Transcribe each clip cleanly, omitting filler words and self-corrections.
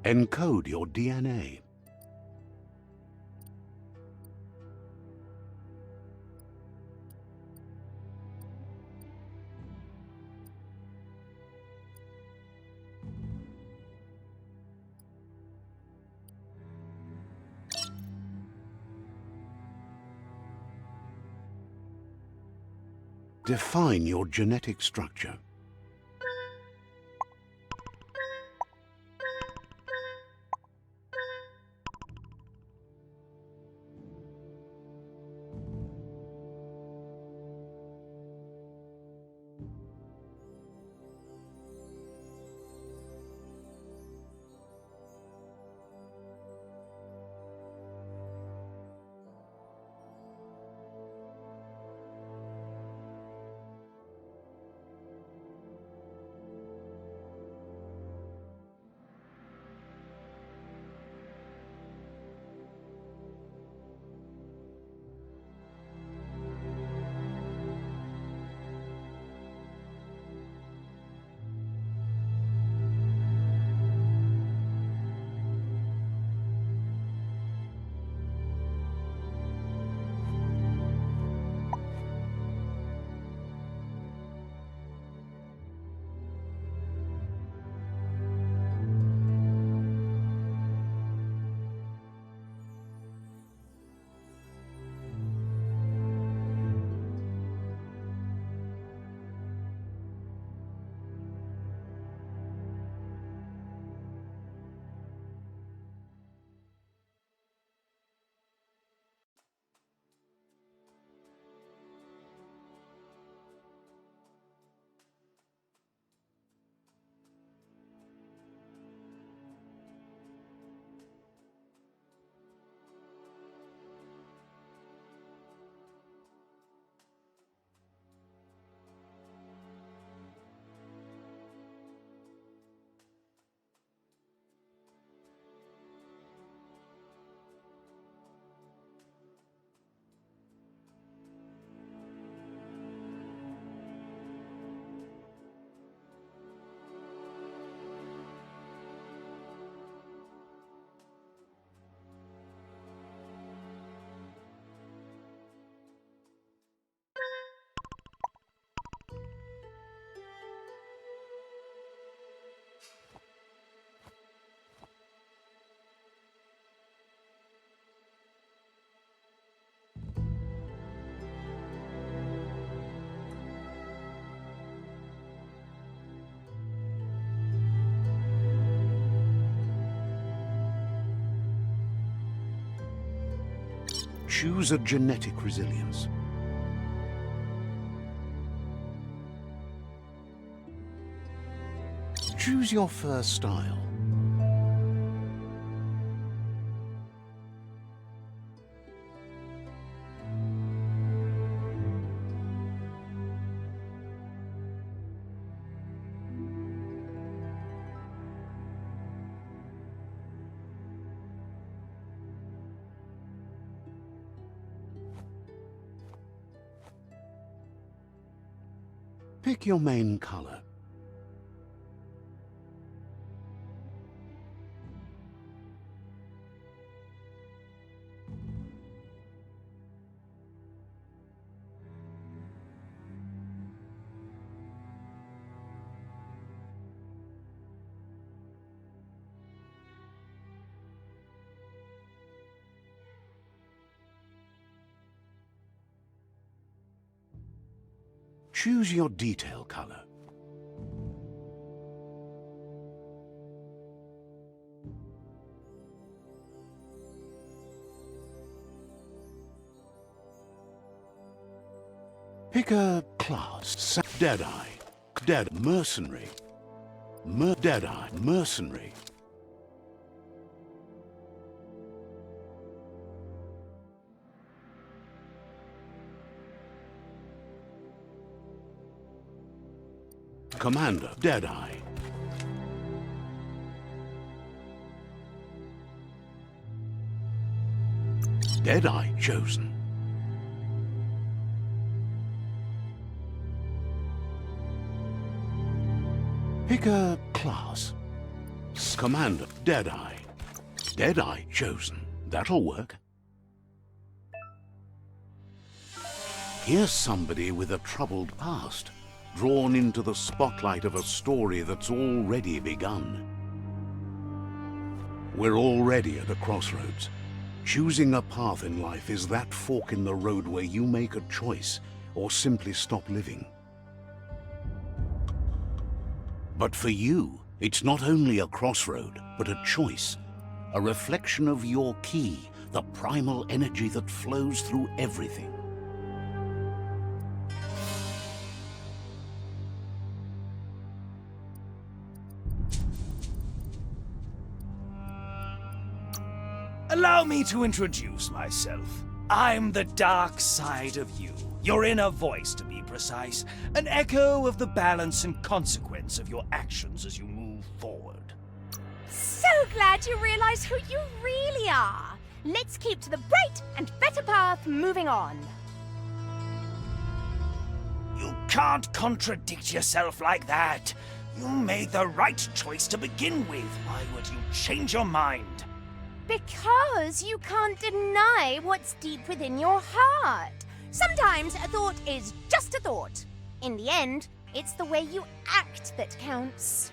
Encode your DNA. Define your genetic structure. Choose a genetic resilience. Choose your first style. Pick your main color. Choose your detail color. Pick a class. Deadeye. Dead mercenary. Deadeye mercenary. Commander, Deadeye. Deadeye chosen. Pick a class. Yes, Commander. Deadeye. Deadeye chosen. That'll work. Here's somebody with a troubled past, drawn into the spotlight of a story that's already begun. We're already at a crossroads. Choosing a path in life is that fork in the road where you make a choice or simply stop living. But for you, it's not only a crossroad, but a choice, a reflection of your key, the primal energy that flows through everything. Allow me to introduce myself. I'm the dark side of you. Your inner voice, to be precise. An echo of the balance and consequence of your actions as you move forward. So glad you realize who you really are. Let's keep to the bright and better path moving on. You can't contradict yourself like that. You made the right choice to begin with. Why would you change your mind? Because you can't deny what's deep within your heart. Sometimes a thought is just a thought. In the end, it's the way you act that counts.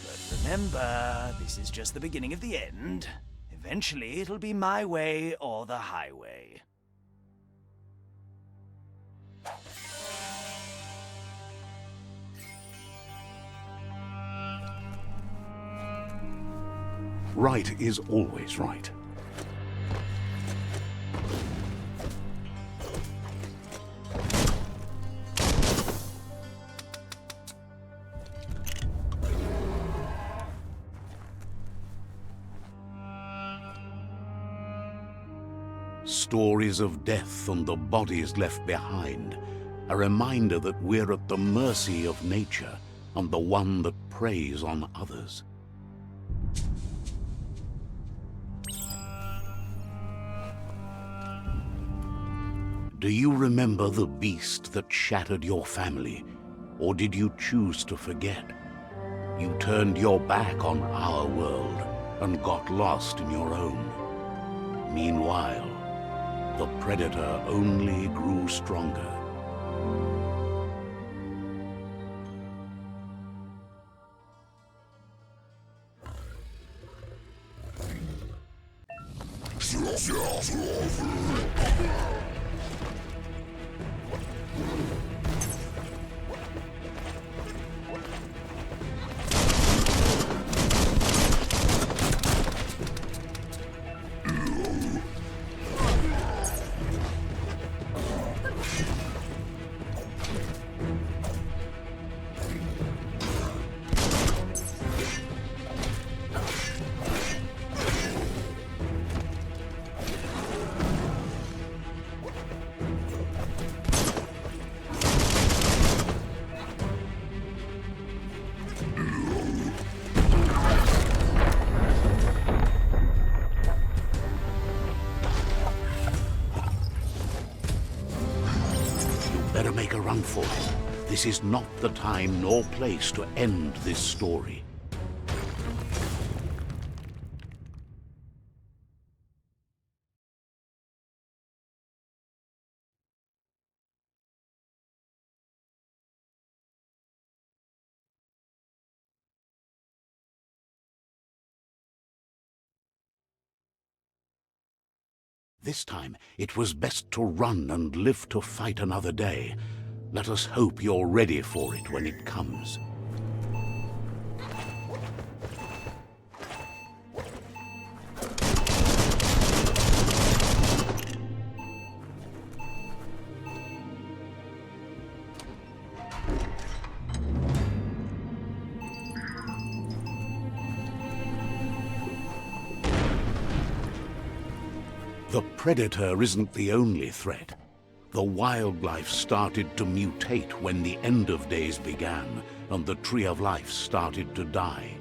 But remember, this is just the beginning of the end. Eventually, it'll be my way or the highway. Right is always right. Stories of death and the bodies left behind, a reminder that we're at the mercy of nature and the one that preys on others. Do you remember the beast that shattered your family, or did you choose to forget? You turned your back on our world and got lost in your own. Meanwhile, the predator only grew stronger. Better make a run for it. This is not the time nor place to end this story. This time, it was best to run and live to fight another day. Let us hope you're ready for it when it comes. The predator isn't the only threat. The wildlife started to mutate when the end of days began, and the tree of life started to die.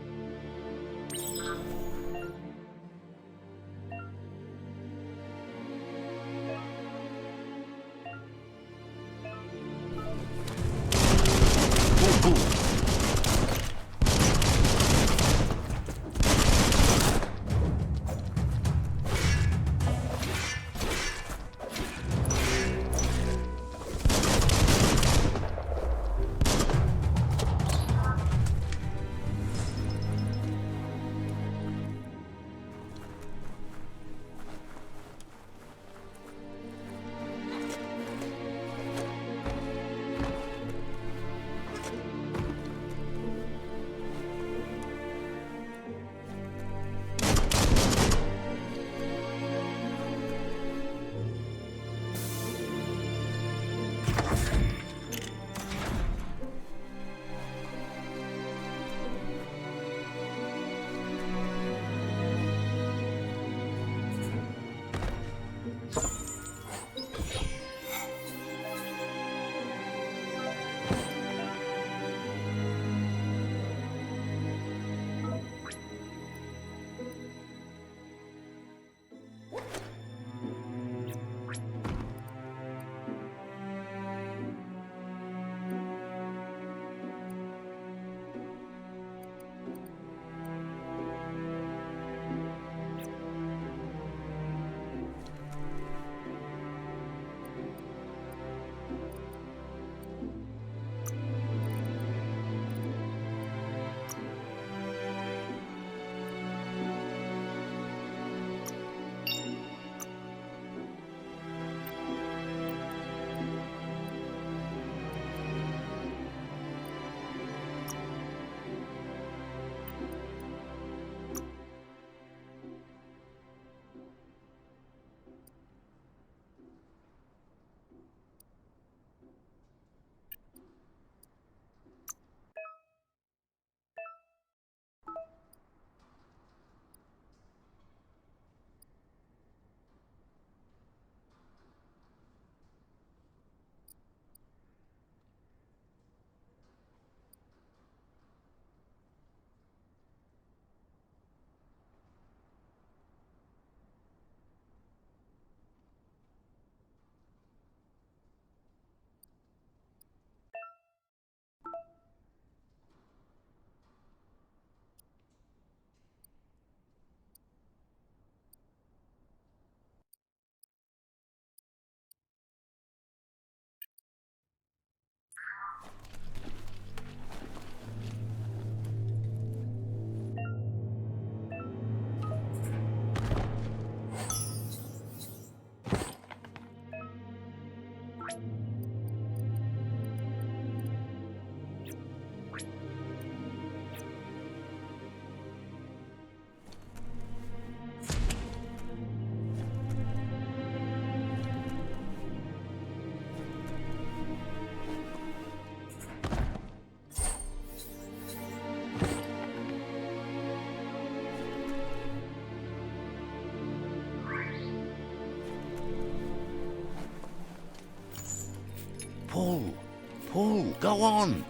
Pull, go on!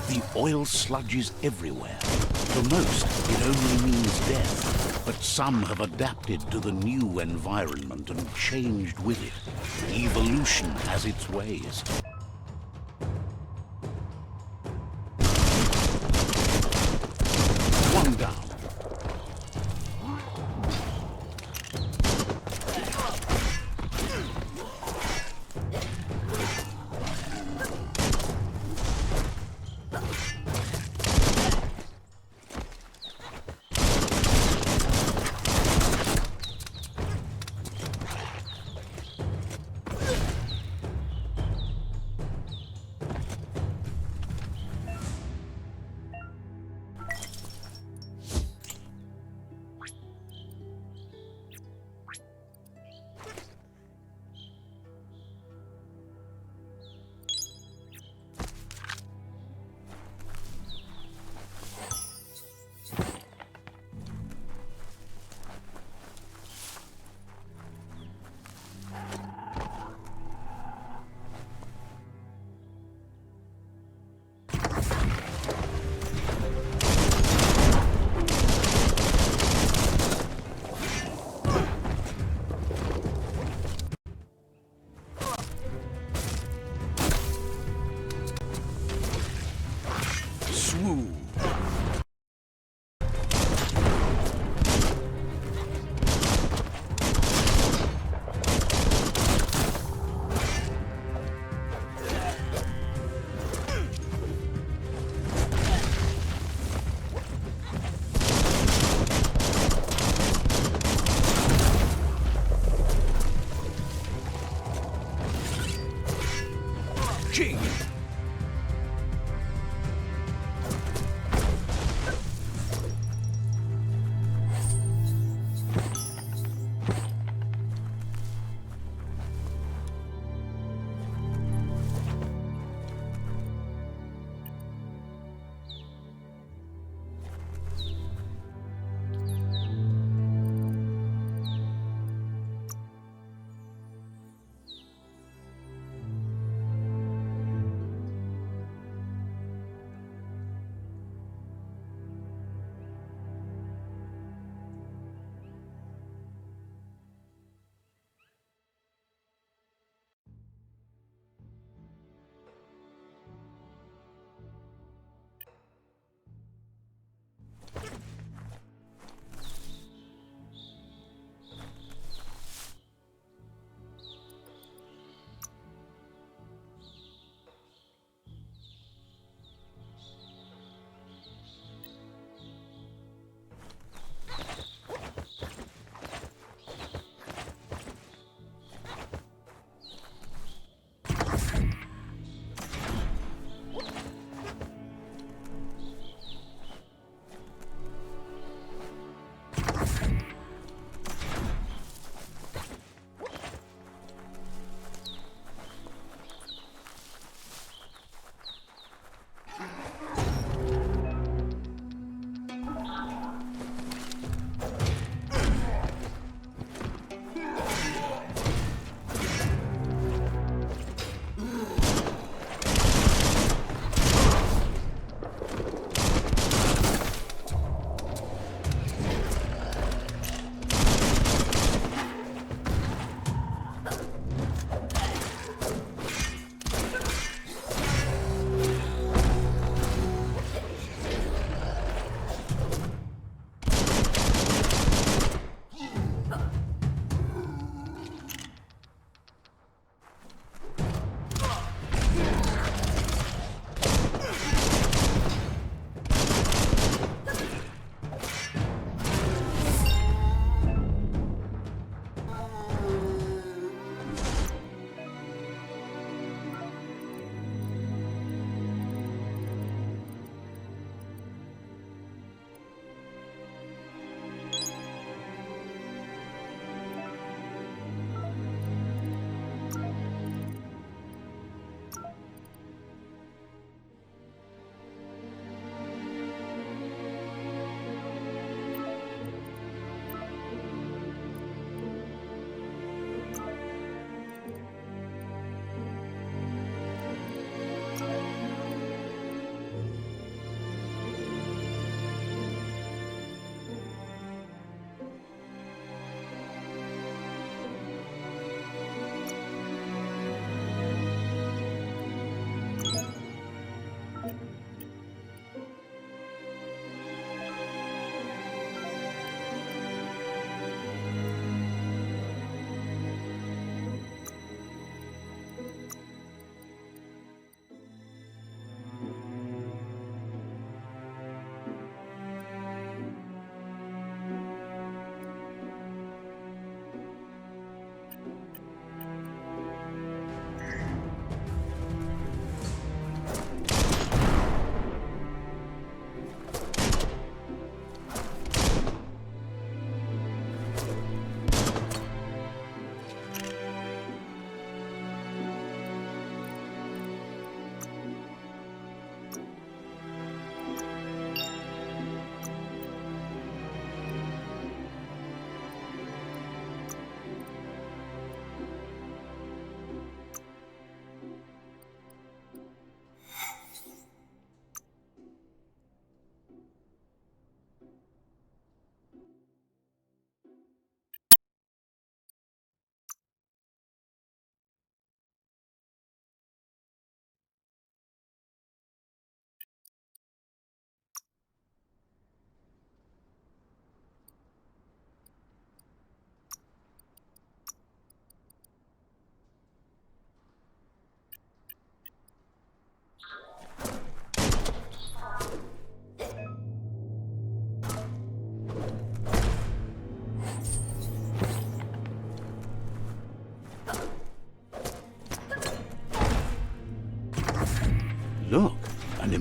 The oil sludges everywhere. For most, it only means death. But some have adapted to the new environment and changed with it. Evolution has its ways. One down.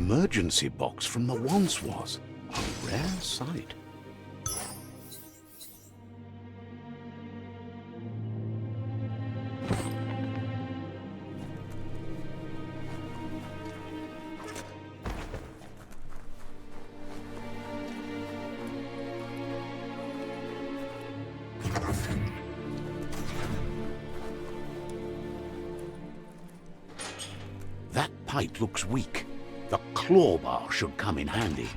emergency box from the once was. A rare sight. That pipe looks weak. The claw bar should come in handy.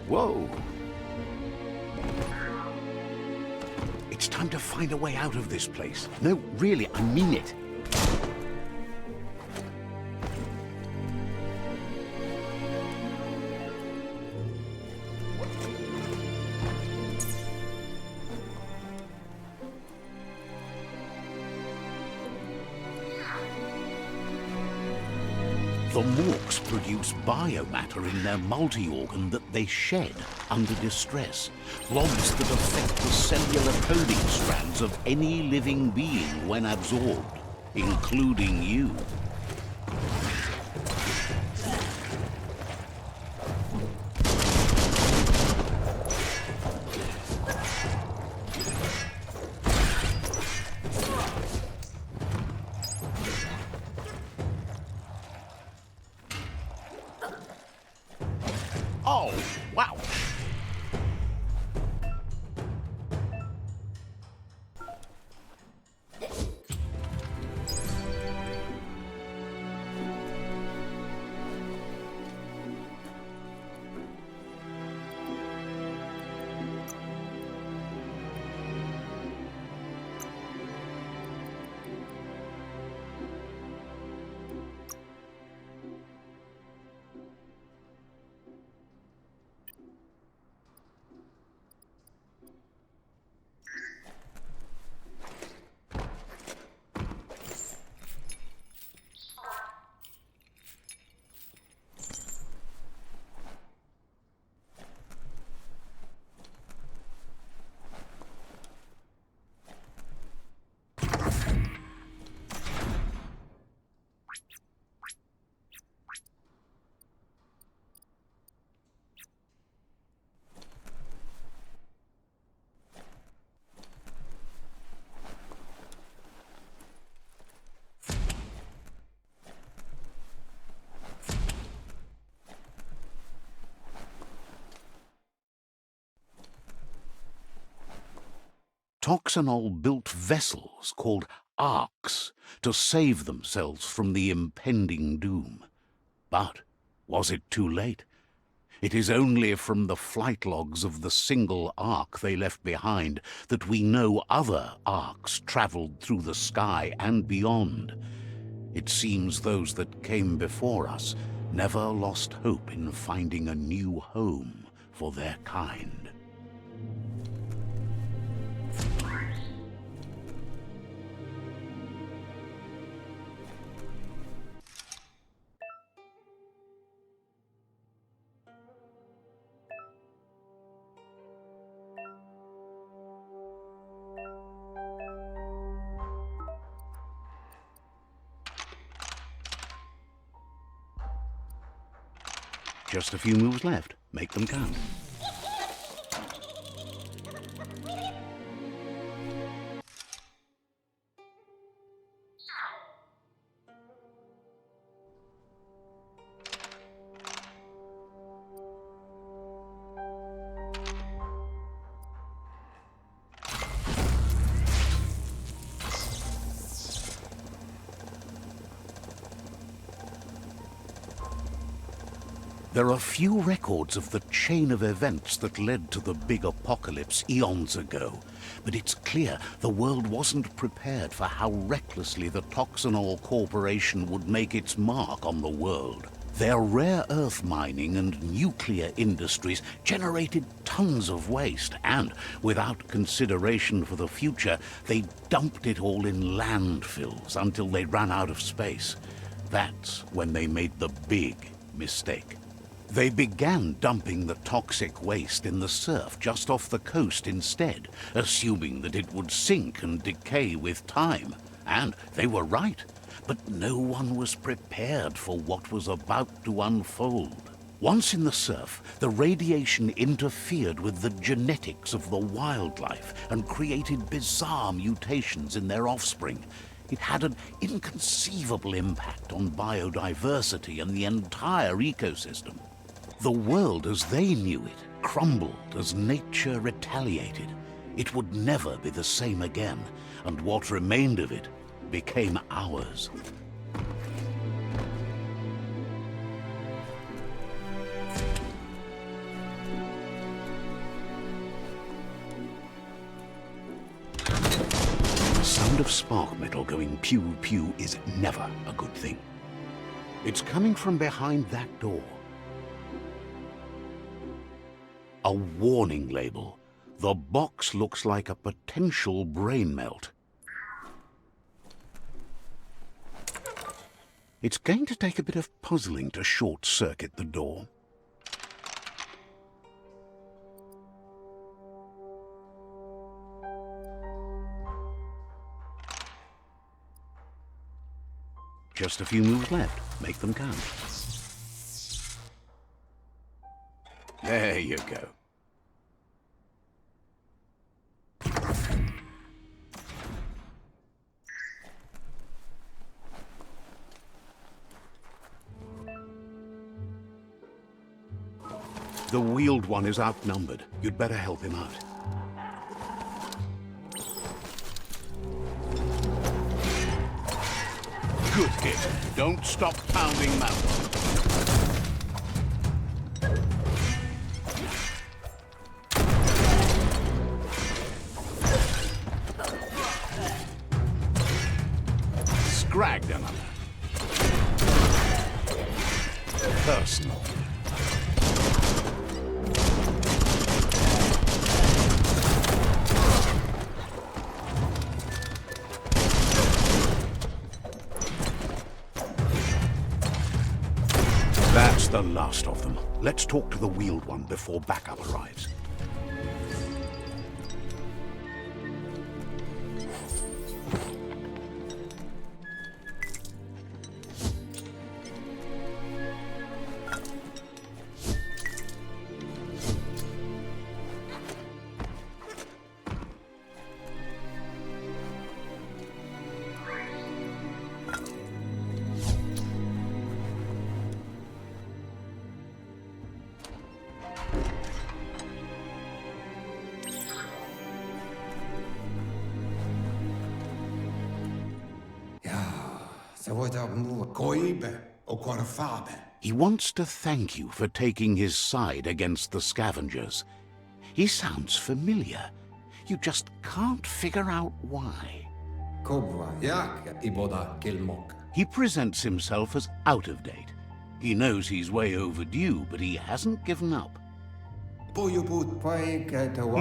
Whoa! It's time to find a way out of this place. No, really, I mean it. The morks produce biomatter in their multi-organ that they shed under distress. Blobs that affect the cellular coding strands of any living being when absorbed, including you. Oh, wow. Toxanol built vessels called arks to save themselves from the impending doom. But was it too late? It is only from the flight logs of the single ark they left behind that we know other arks traveled through the sky and beyond. It seems those that came before us never lost hope in finding a new home for their kind. Just a few moves left. Make them count. There are few records of the chain of events that led to the big apocalypse eons ago, but it's clear the world wasn't prepared for how recklessly the Toxanol Corporation would make its mark on the world. Their rare earth mining and nuclear industries generated tons of waste, and without consideration for the future, they dumped it all in landfills until they ran out of space. That's when they made the big mistake. They began dumping the toxic waste in the surf just off the coast instead, assuming that it would sink and decay with time. And they were right. But no one was prepared for what was about to unfold. Once in the surf, the radiation interfered with the genetics of the wildlife and created bizarre mutations in their offspring. It had an inconceivable impact on biodiversity and the entire ecosystem. The world as they knew it crumbled as nature retaliated. It would never be the same again, and what remained of it became ours. The sound of spark metal going pew-pew is never a good thing. It's coming from behind that door. A warning label. The box looks like a potential brain melt. It's going to take a bit of puzzling to short-circuit the door. Just a few moves left. Make them count. There you go. The wheeled one is outnumbered. You'd better help him out. Good hit. Don't stop pounding mountains. Scragged another. Personal. That's the last of them. Let's talk to the wheeled one before backup arrives. He wants to thank you for taking his side against the scavengers. He sounds familiar. You just can't figure out why. He presents himself as out of date. He knows he's way overdue, but he hasn't given up. He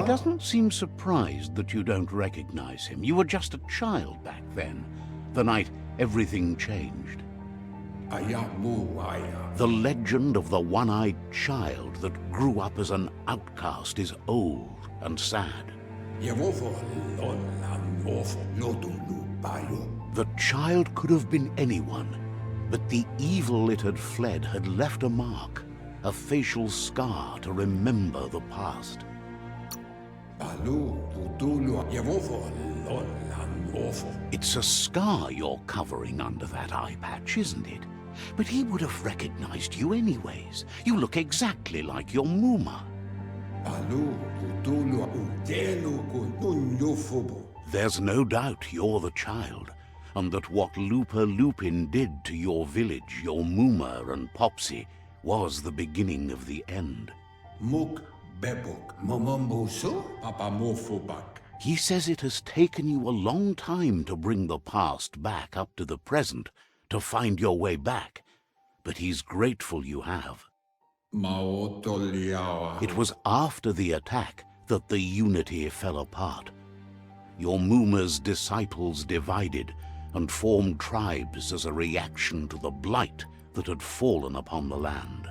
doesn't seem surprised that you don't recognize him. You were just a child back then, the night everything changed. The legend of the one-eyed child that grew up as an outcast is old and sad. The child could have been anyone, but the evil it had fled had left a mark, a facial scar to remember the past. It's a scar you're covering under that eye patch, isn't it? But he would have recognized you anyways. You look exactly like your Muma. There's no doubt you're the child, and that what Lupa Lupin did to your village, your Muma and Popsy, was the beginning of the end. He says it has taken you a long time to bring the past back up to the present, to find your way back. but he's grateful you have. Maotoliawa. It was after the attack that the unity fell apart. Your Muma's disciples divided and formed tribes as a reaction to the blight that had fallen upon the land.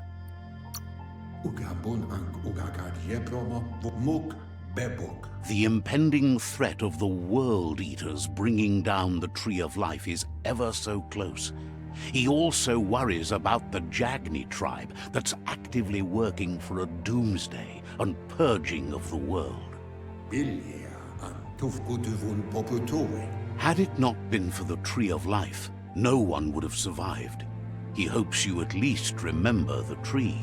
The impending threat of the World Eaters bringing down the Tree of Life is ever so close. He also worries about the Jagni tribe that's actively working for a doomsday and purging of the world. Had it not been for the Tree of Life, no one would have survived. He hopes you at least remember the tree.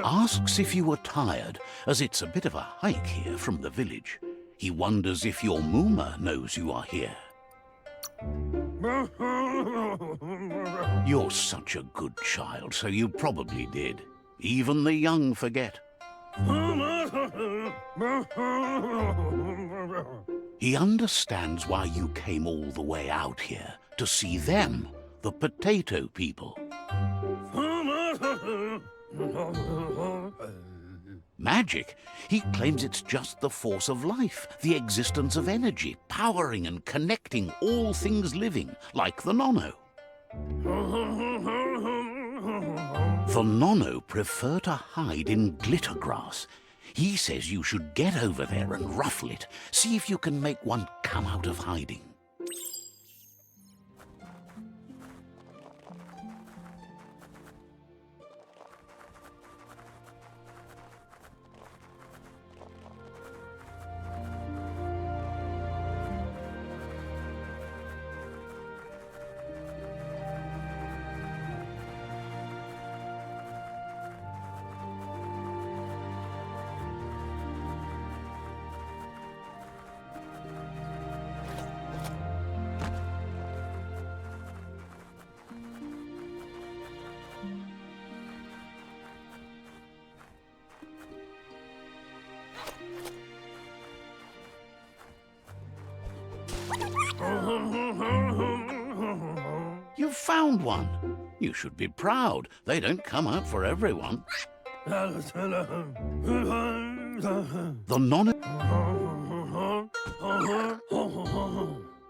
Asks if you were tired, as it's a bit of a hike here from the village. He wonders if your Muma knows you are here. You're such a good child, so you probably did. Even the young forget. He understands why you came all the way out here, to see them, the potato people. Magic? He claims it's just the force of life, the existence of energy, powering and connecting all things living, like the Nono. The Nono prefer to hide in glitter grass. He says you should get over there and ruffle it. See if you can make one come out of hiding. You've found one. You should be proud. They don't come out for everyone. The Nono...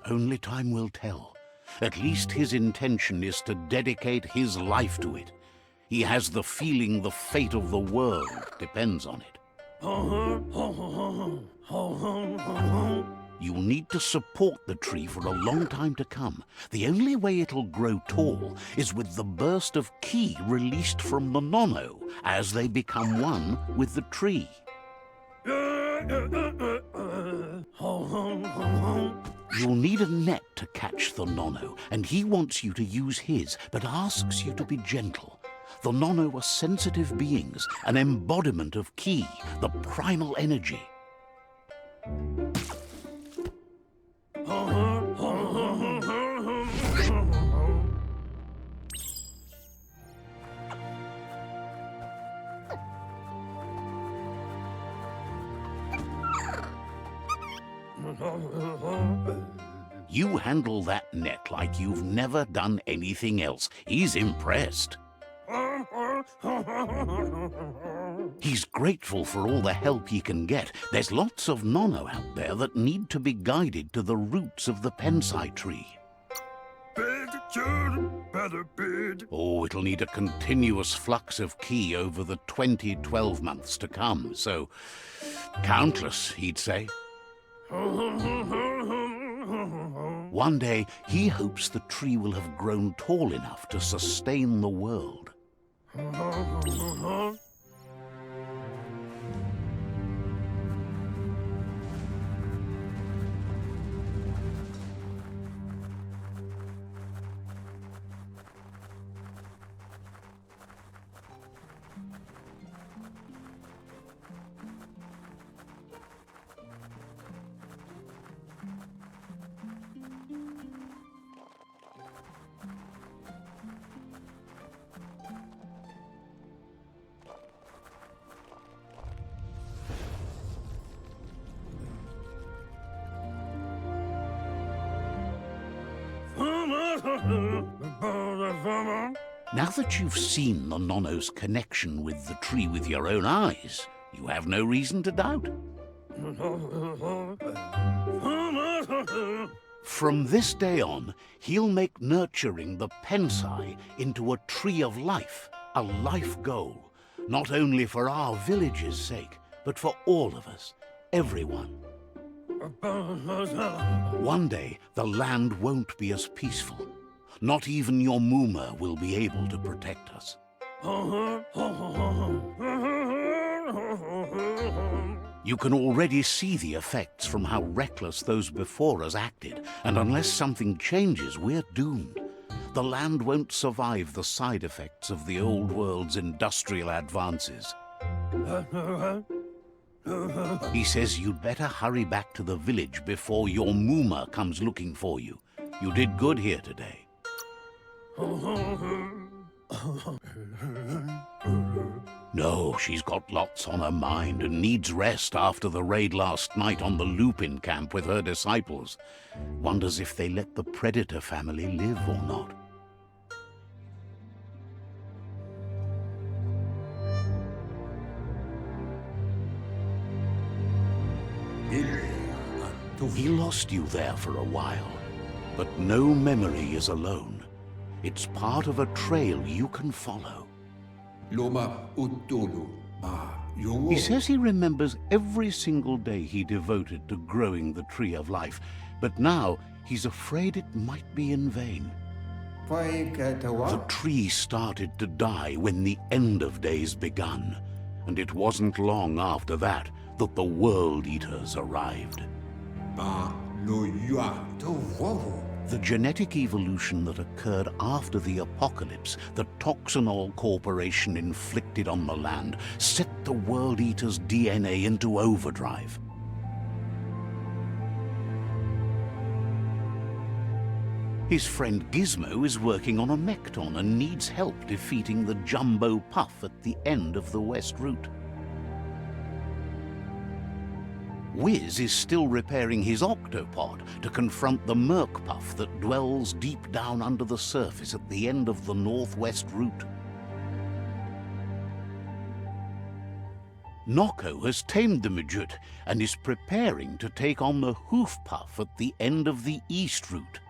Only time will tell. At least his intention is to dedicate his life to it. He has the feeling the fate of the world depends on it. You'll need to support the tree for a long time to come. The only way it'll grow tall is with the burst of ki released from the Nono as they become one with the tree. You'll need a net to catch the Nono, and he wants you to use his, but asks you to be gentle. The Nono are sensitive beings, an embodiment of ki, the primal energy. You handle that net like you've never done anything else. He's impressed. He's grateful for all the help he can get. There's lots of Nono out there that need to be guided to the roots of the Pensai tree. Oh, it'll need a continuous flux of ki over the 12 months to come, so countless, he'd say. One day, he hopes the tree will have grown tall enough to sustain the world. Now that you've seen the Nonno's connection with the tree with your own eyes, you have no reason to doubt. From this day on, he'll make nurturing the Pensai into a tree of life, a life goal, not only for our village's sake, but for all of us, everyone. One day, the land won't be as peaceful. Not even your Muma will be able to protect us. You can already see the effects from how reckless those before us acted, and unless something changes, we're doomed. The land won't survive the side effects of the old world's industrial advances. He says you'd better hurry back to the village before your Muma comes looking for you. You did good here today. No, she's got lots on her mind and needs rest after the raid last night on the Lupin camp with her disciples. Wonders if they let the Predator family live or not. He lost you there for a while, but no memory is alone. It's part of a trail you can follow. He says he remembers every single day he devoted to growing the Tree of Life, but now he's afraid it might be in vain. The tree started to die when the end of days begun, and it wasn't long after that that the World Eaters arrived. The genetic evolution that occurred after the apocalypse the Toxinol Corporation inflicted on the land set the World Eater's DNA into overdrive. His friend Gizmo is working on a Mekton and needs help defeating the Jumbo Puff at the end of the West Route. Wiz is still repairing his octopod to confront the Merc Puff that dwells deep down under the surface at the end of the Northwest Route. Nocco has tamed the Midget and is preparing to take on the Hoof Puff at the end of the East Route.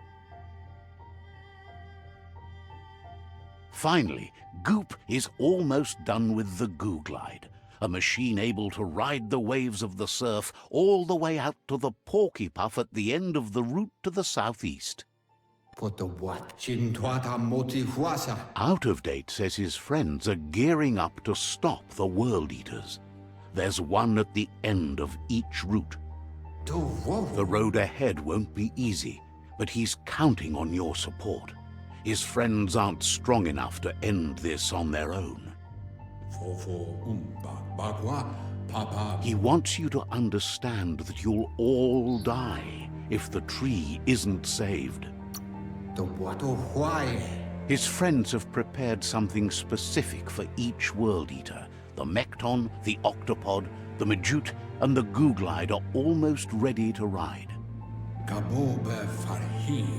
Finally, Goop is almost done with the Googlide, a machine able to ride the waves of the surf all the way out to the Porky Puff at the end of the route to the southeast. Out of Date says his friends are gearing up to stop the World Eaters. There's one at the end of each route. The road ahead won't be easy, but he's counting on your support. His friends aren't strong enough to end this on their own. He wants you to understand that you'll all die if the tree isn't saved. His friends have prepared something specific for each World Eater. The Mekton, the Octopod, the Majute, and the Googlide are almost ready to ride.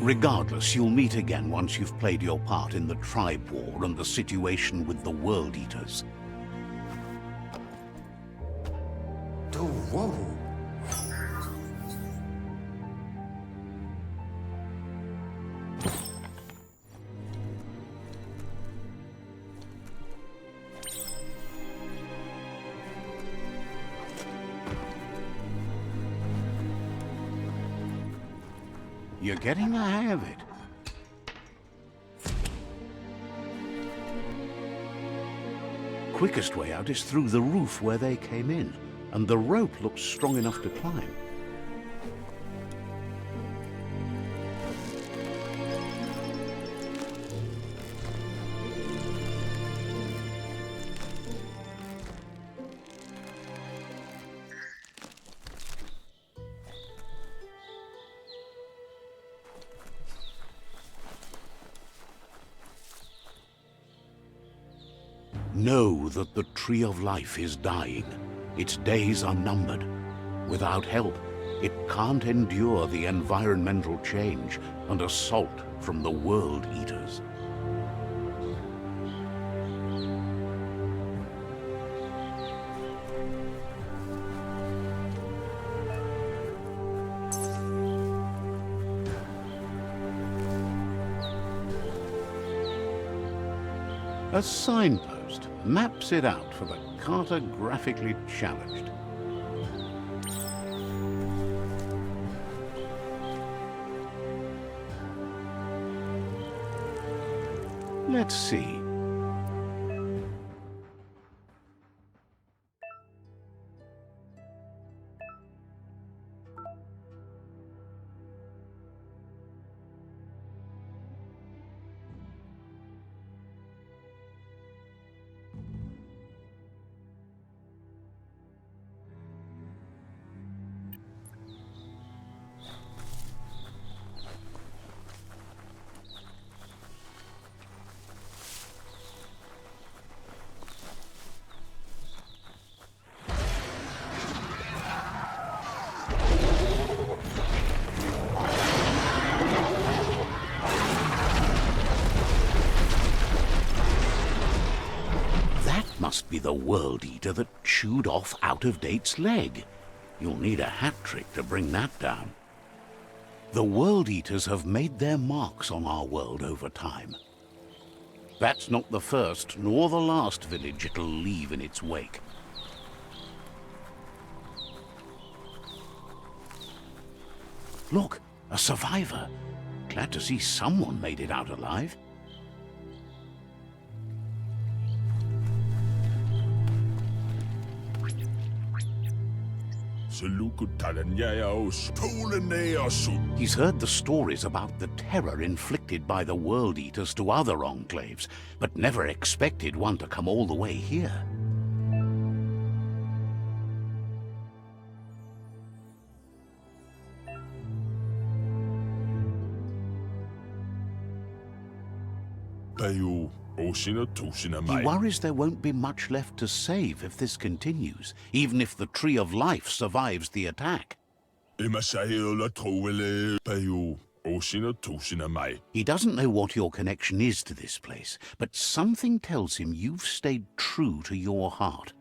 Regardless, you'll meet again once you've played your part in the tribe war and the situation with the World Eaters. You're getting the hang of it. Quickest way out is through the roof where they came in, and the rope looks strong enough to climb. Know that the Tree of Life is dying. Its days are numbered. Without help, It can't endure the environmental change and assault from the World Eaters. A signpost maps it out for the cartographically challenged. Let's see. Must be the World Eater that chewed off Out-of-Date's leg. You'll need a hat trick to bring that down. The World Eaters have made their marks on our world over time. That's not the first nor the last village it'll leave in its wake. Look, a survivor. Glad to see someone made it out alive. He's heard the stories about the terror inflicted by the World Eaters to other enclaves, but never expected one to come all the way here. He worries there won't be much left to save if this continues, even if the Tree of Life survives the attack. He doesn't know what your connection is to this place, but something tells him you've stayed true to your heart.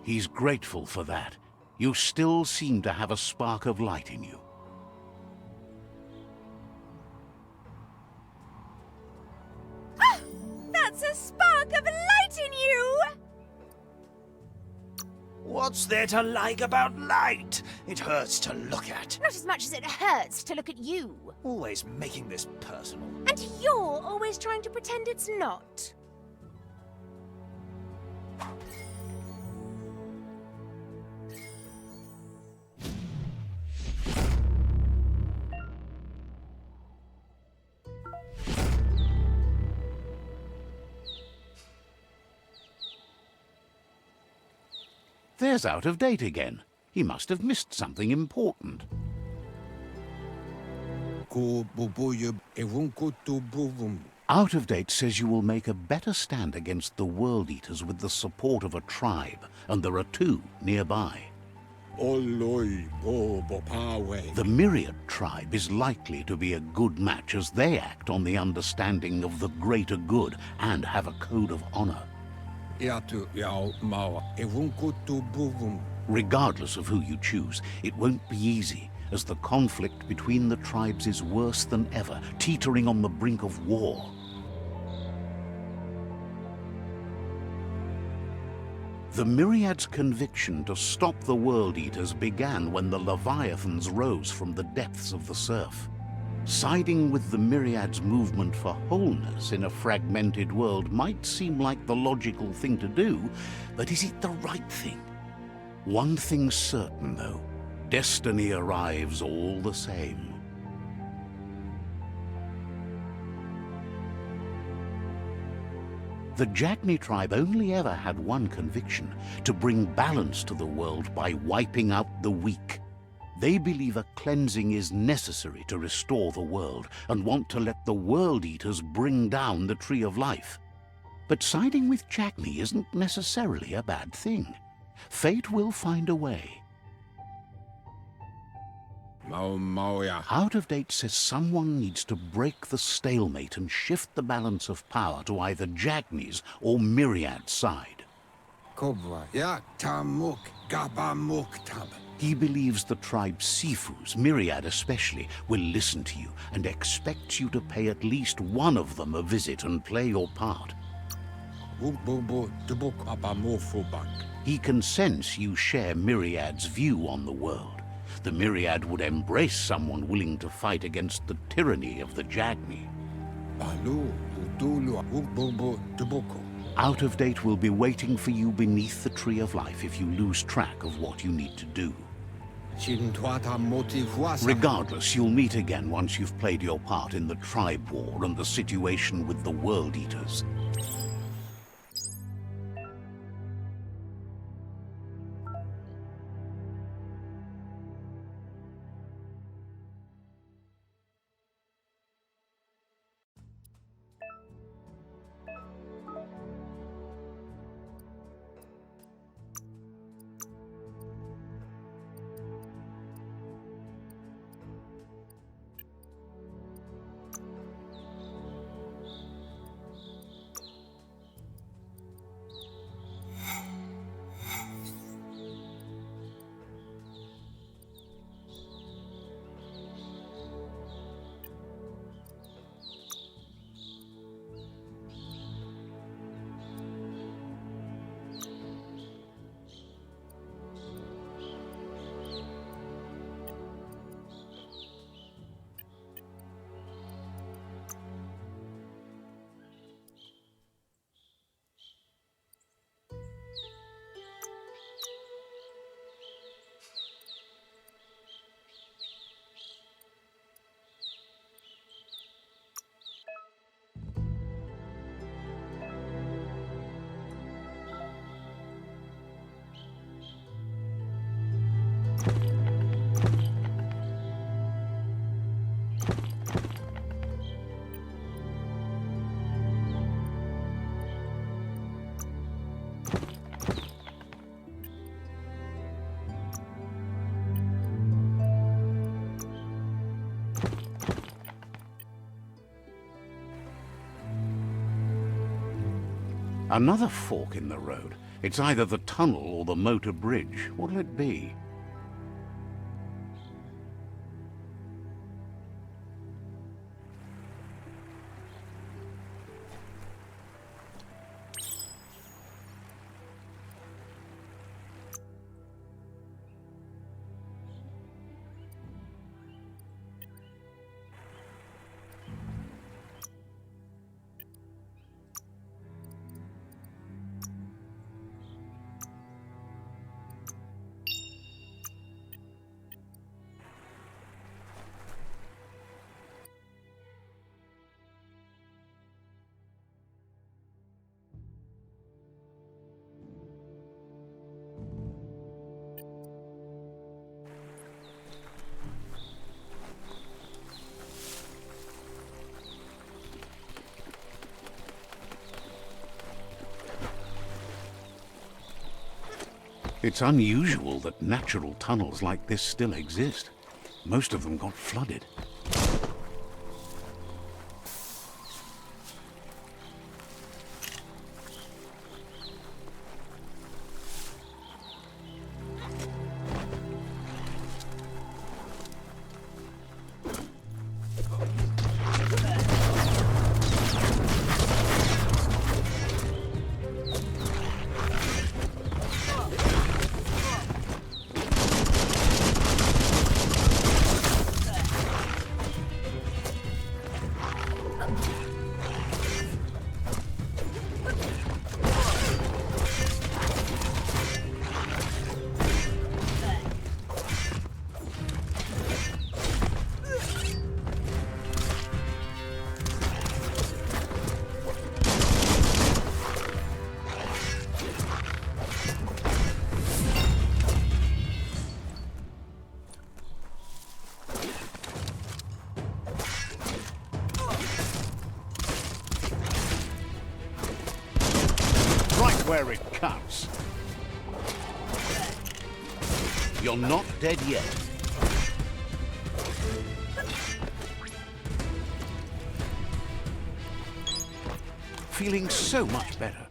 He's grateful for that. You still seem to have a spark of light in you. Ah! That's a spark of light in you! What's there to like about light? It hurts to look at. Not as much as it hurts to look at you. Always making this personal. And you're always trying to pretend it's not. There's Out-of-Date again. He must have missed something important. Out-of-Date says you will make a better stand against the World Eaters with the support of a tribe, and there are two nearby. The Myriad tribe is likely to be a good match as they act on the understanding of the greater good and have a code of honor. Regardless of who you choose, it won't be easy, as the conflict between the tribes is worse than ever, teetering on the brink of war. The Myriad's conviction to stop the World Eaters began when the Leviathans rose from the depths of the surf. Siding with the Myriad's movement for wholeness in a fragmented world might seem like the logical thing to do, but is it the right thing? One thing's certain, though. Destiny arrives all the same. The Jagni tribe only ever had one conviction: to bring balance to the world by wiping out the weak. They believe a cleansing is necessary to restore the world and want to let the World Eaters bring down the Tree of Life. But siding with Jagni isn't necessarily a bad thing. Fate will find a way. Out of Date says someone needs to break the stalemate and shift the balance of power to either Jagni's or Myriad's side. He believes the tribe's Sifus, Myriad especially, will listen to you and expects you to pay at least one of them a visit and play your part. He can sense you share Myriad's view on the world. The Myriad would embrace someone willing to fight against the tyranny of the Jagni. Out of Date will be waiting for you beneath the Tree of Life if you lose track of what you need to do. Regardless, you'll meet again once you've played your part in the tribe war and the situation with the World Eaters. Another fork in the road. It's either the tunnel or the motor bridge. What'll it be? It's unusual that natural tunnels like this still exist. Most of them got flooded. where it cuts. You're not dead yet. Feeling so much better.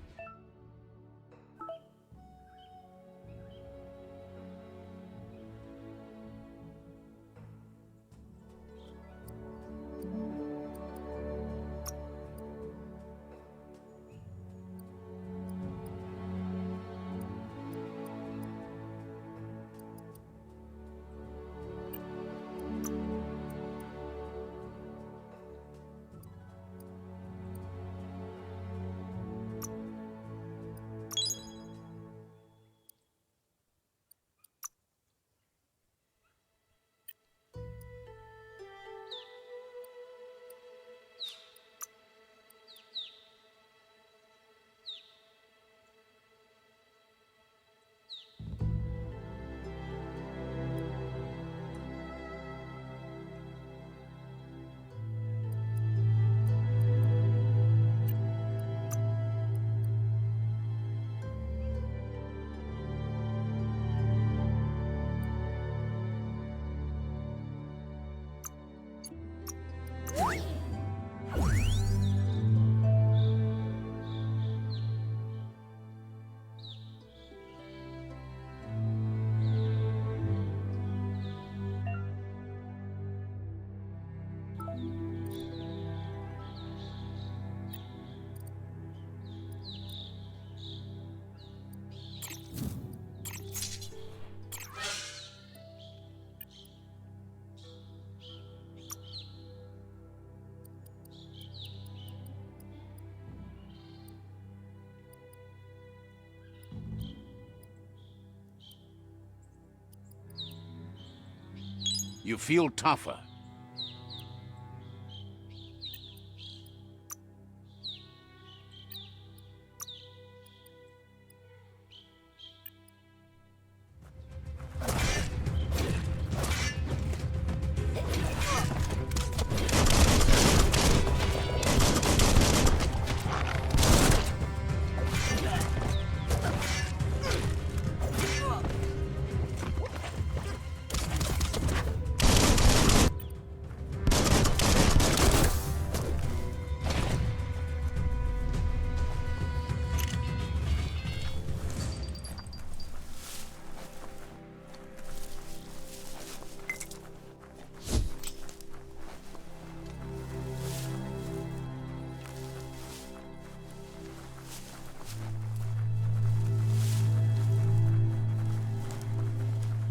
You feel tougher.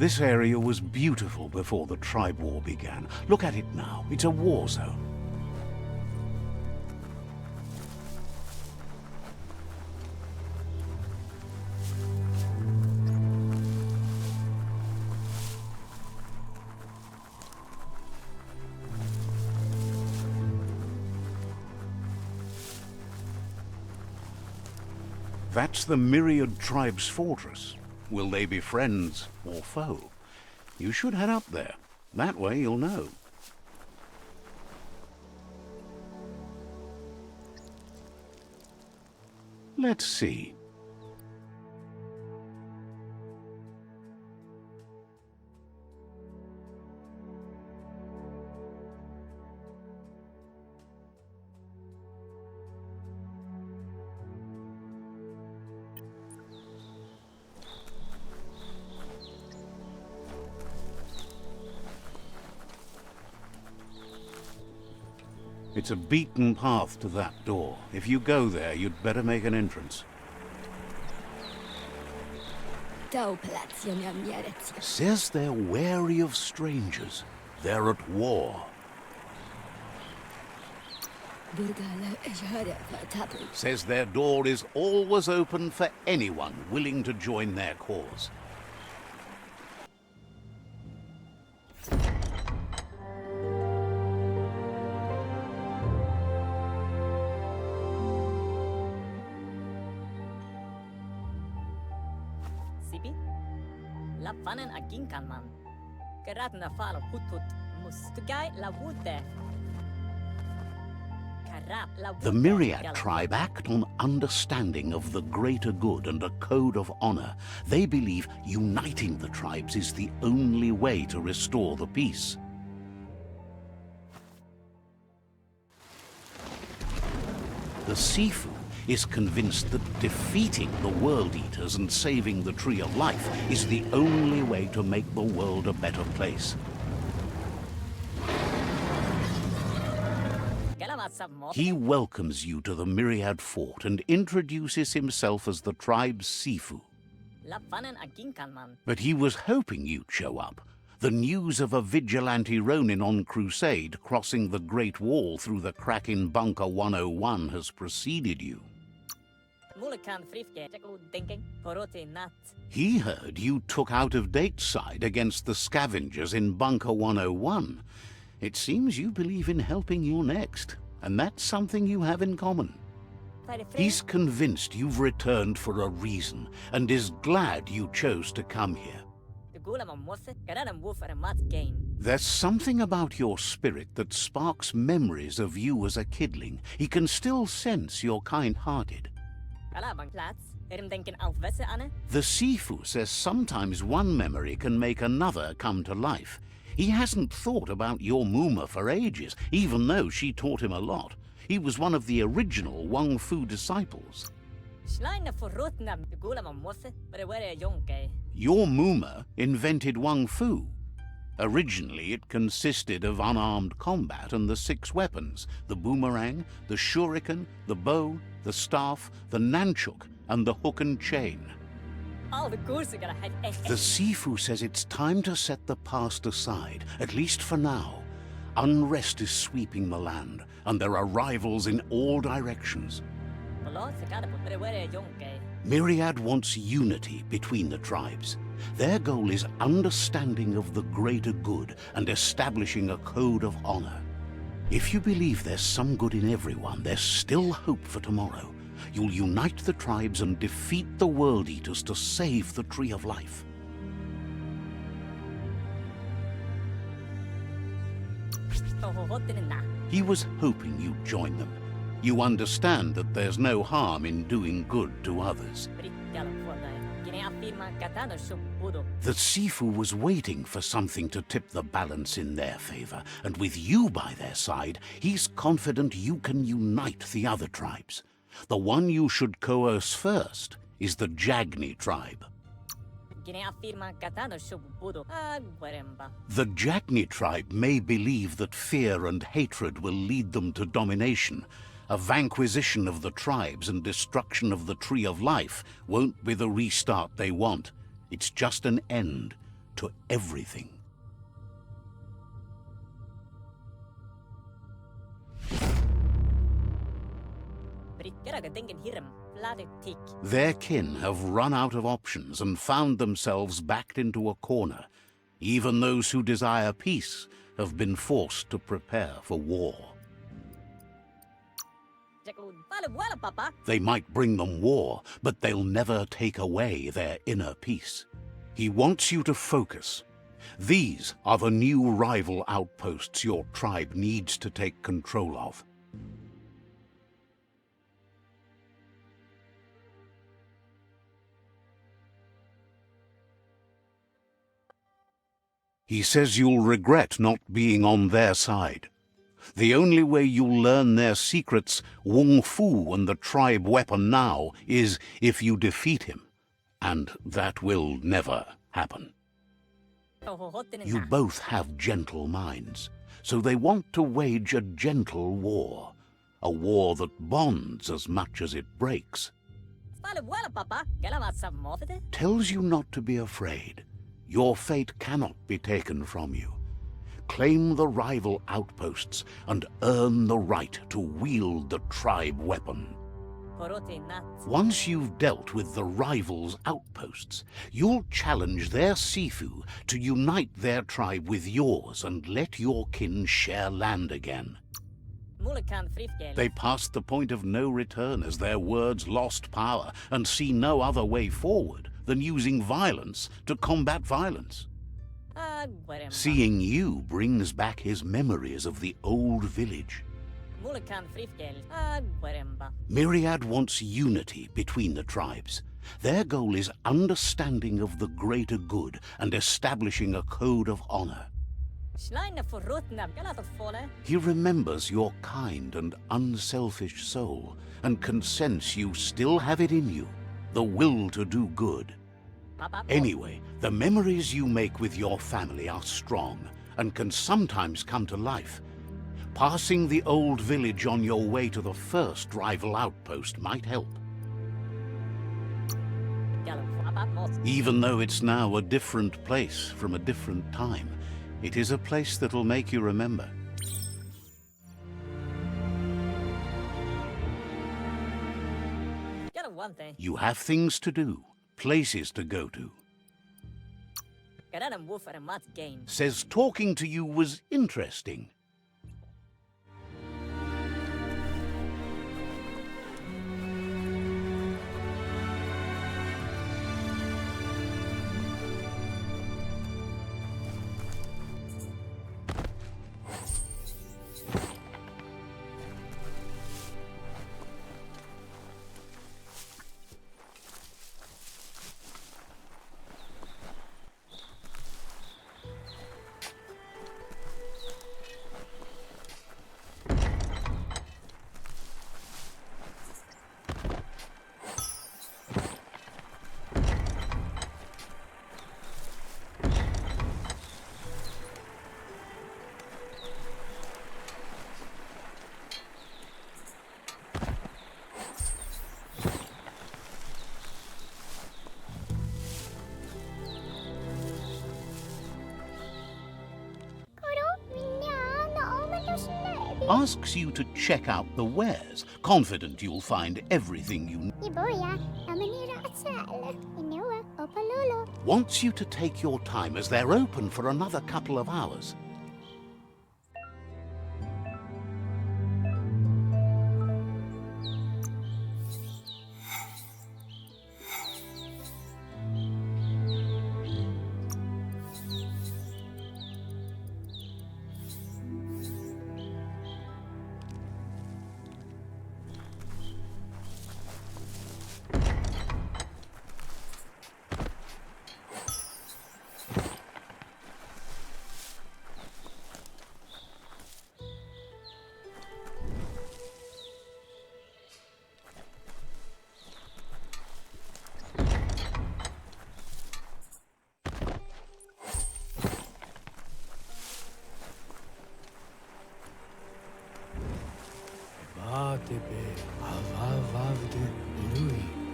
This area was beautiful before the tribe war began. Look at it now. It's a war zone. That's the Myriad Tribe's fortress. Will they be friends or foe? You should head up there. That way you'll know. Let's see. It's a beaten path to that door. If you go there, you'd better make an entrance. Says they're wary of strangers. They're at war. Says their door is always open for anyone willing to join their cause. Vanen aginkanman. Geratna fal hutut mustugai la wute. The Myriad tribe act on understanding of the greater good and a code of honor. They believe uniting the tribes is the only way to restore the peace. The Sifu is convinced that defeating the World Eaters and saving the Tree of Life is the only way to make the world a better place. He welcomes you to the Myriad Fort and introduces himself as the tribe's Sifu. But he was hoping you'd show up. The news of a vigilante Ronin on crusade crossing the Great Wall through the crack in Bunker 101 has preceded you. He heard you took out-of-date side against the scavengers in Bunker 101. It seems you believe in helping your next, and that's something you have in common. He's convinced you've returned for a reason, and is glad you chose to come here. There's something about your spirit that sparks memories of you as a kidling. He can still sense you're kind-hearted. The Sifu says sometimes one memory can make another come to life. He hasn't thought about your Muma for ages, even though she taught him a lot. He was one of the original Wang Fu disciples. Your Muma invented Wang Fu. Originally, it consisted of unarmed combat and the 6 weapons: the boomerang, the shuriken, the bow, the staff, the nunchuk, and the hook and chain. The Sifu says it's time to set the past aside, at least for now. Unrest is sweeping the land, and there are rivals in all directions. Myriad wants unity between the tribes. Their goal is understanding of the greater good and establishing a code of honor. If you believe there's some good in everyone, there's still hope for tomorrow. You'll unite the tribes and defeat the World Eaters to save the Tree of Life. He was hoping you'd join them. You understand that there's no harm in doing good to others. The Sifu was waiting for something to tip the balance in their favor, and with you by their side, he's confident you can unite the other tribes. The one you should coerce first is the Jagni tribe. The Jagni tribe may believe that fear and hatred will lead them to domination. A vanquisition of the tribes and destruction of the Tree of Life won't be the restart they want. It's just an end to everything. Their kin have run out of options and found themselves backed into a corner. Even those who desire peace have been forced to prepare for war. They might bring them war, but they'll never take away their inner peace. He wants you to focus. These are the new rival outposts your tribe needs to take control of. He says you'll regret not being on their side. The only way you'll learn their secrets, Wung Fu and the tribe weapon now, is if you defeat him. And that will never happen. You both have gentle minds, so they want to wage a gentle war. A war that bonds as much as it breaks. Tells you not to be afraid. Your fate cannot be taken from you. Claim the rival outposts and earn the right to wield the tribe weapon. Once you've dealt with the rival's outposts, you'll challenge their Sifu to unite their tribe with yours and let your kin share land again. They passed the point of no return as their words lost power and see no other way forward than using violence to combat violence. Seeing you brings back his memories of the old village. Myriad wants unity between the tribes. Their goal is understanding of the greater good and establishing a code of honor. He remembers your kind and unselfish soul and can sense you still have it in you, the will to do good. Anyway, the memories you make with your family are strong and can sometimes come to life. Passing the old village on your way to the first rival outpost might help. Even though it's now a different place from a different time, it is a place that'll make you remember. You have things to do, places to go to. Says talking to you was interesting. Asks you to check out the wares, confident you'll find everything you need. Wants you to take your time as they're open for another couple of hours.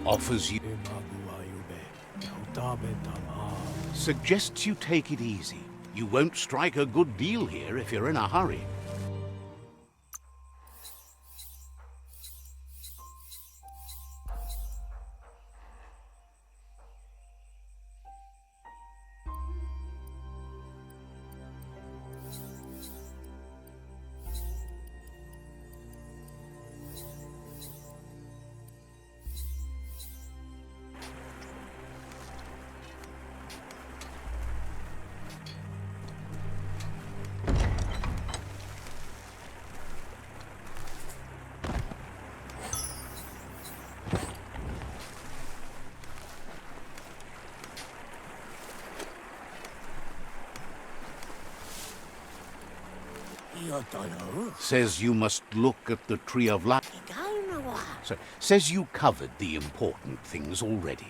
Offers you, suggests you take it easy. You won't strike a good deal here if you're in a hurry. Says you must look at the Tree of Life. So, says you covered the important things already.